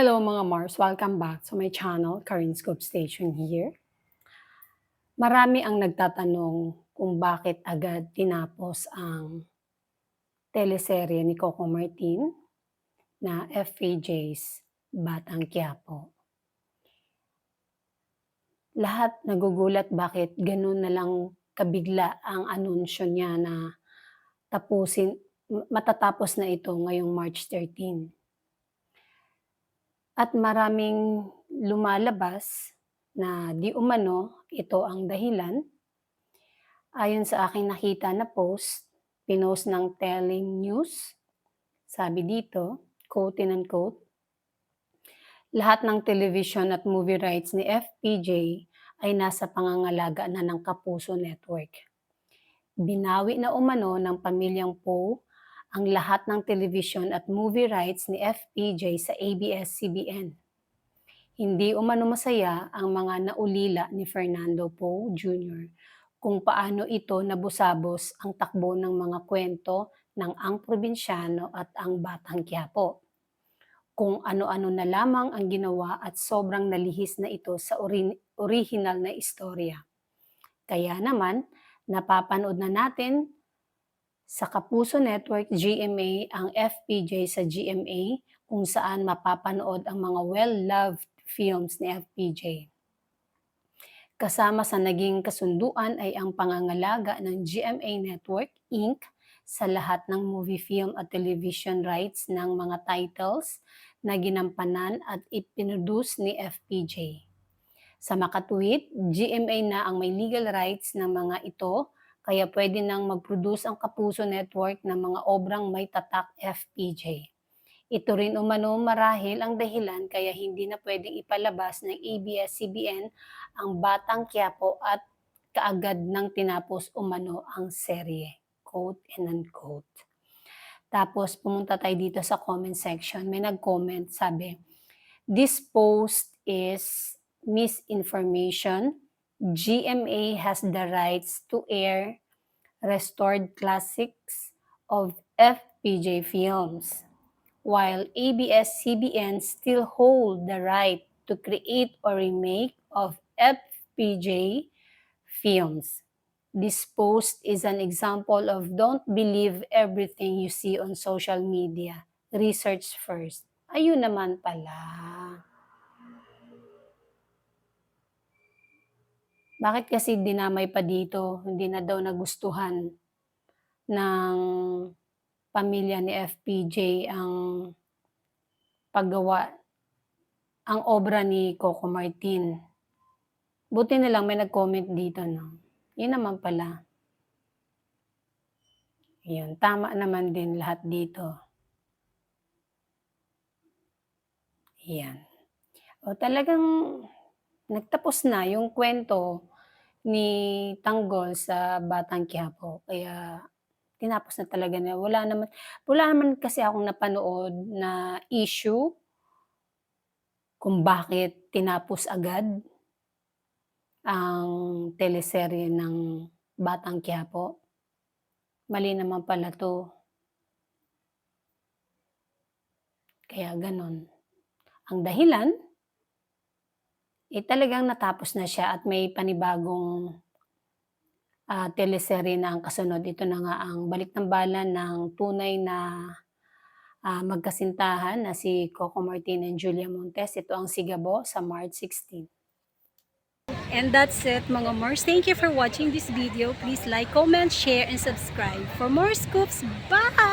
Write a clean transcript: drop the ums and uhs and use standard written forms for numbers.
Hello mga Mars, welcome back to my channel, Karin Scoop Station here. Marami ang nagtatanong kung bakit agad tinapos ang teleserye ni Coco Martin na FPJ's Batang Quiapo. Lahat nagugulat bakit ganun na lang kabigla ang anunsyo niya na matatapos na ito ngayong March 13. At maraming lumalabas na di umano ito ang dahilan. Ayon sa aking nakita na post, pinost ng Telling News, sabi dito, quote and unquote, lahat ng television at movie rights ni FPJ ay nasa pangangalaga na ng Kapuso Network. Binawi na umano ng pamilyang Poe ang lahat ng television at movie rights ni FPJ sa ABS-CBN. Hindi umano masaya ang mga naulila ni Fernando Poe Jr. kung paano ito nabusabos ang takbo ng mga kwento ng Ang Probinsyano at Ang Batang Quiapo. Kung ano-ano na lamang ang ginawa at sobrang nalihis na ito sa original na istorya. Kaya naman, napapanood na natin sa Kapuso Network GMA ang FPJ sa GMA kung saan mapapanood ang mga well-loved films ni FPJ. Kasama sa naging kasunduan ay ang pangangalaga ng GMA Network Inc. sa lahat ng movie, film at television rights ng mga titles na ginampanan at ipinoduce ni FPJ. Sa makatuwid, GMA na ang may legal rights ng mga ito kaya pwede nang mag-produce ang Kapuso Network ng mga obrang may tatak FPJ. Ito rin umano marahil ang dahilan kaya hindi na pwedeng ipalabas ng ABS-CBN ang Batang Quiapo at kaagad nang tinapos umano ang serye. Quote and unquote. Tapos pumunta tayo dito sa comment section. May nag-comment, sabi, this post is misinformation. GMA has the rights to air restored classics of FPJ films, while ABS-CBN still hold the right to create or remake of FPJ films. This post is an example of don't believe everything you see on social media. Research first. Ayun naman pala. Bakit kasi dinamay pa dito? Hindi na daw nagustuhan ng pamilya ni FPJ ang paggawa, ang obra ni Coco Martin. Buti na lang may nag-comment dito, no? Yun naman pala. Yun, tama naman din lahat dito. Yan. O talagang nagtapos na yung kwento ni Tanggol sa Batang Quiapo. Kaya tinapos na talaga na. Wala naman kasi akong napanood na issue kung bakit tinapos agad ang teleserye ng Batang Quiapo. Mali naman pala 'to. Kaya gano'n. Ang dahilan, talagang natapos na siya at may panibagong teleserye na ang kasunod. Ito na nga ang balik-tambalan ng tunay na magkasintahan na si Coco Martin and Julia Montes. Ito ang Sigabo sa March 16. And that's it mga Mars. Thank you for watching this video. Please like, comment, share, and subscribe for more scoops. Bye!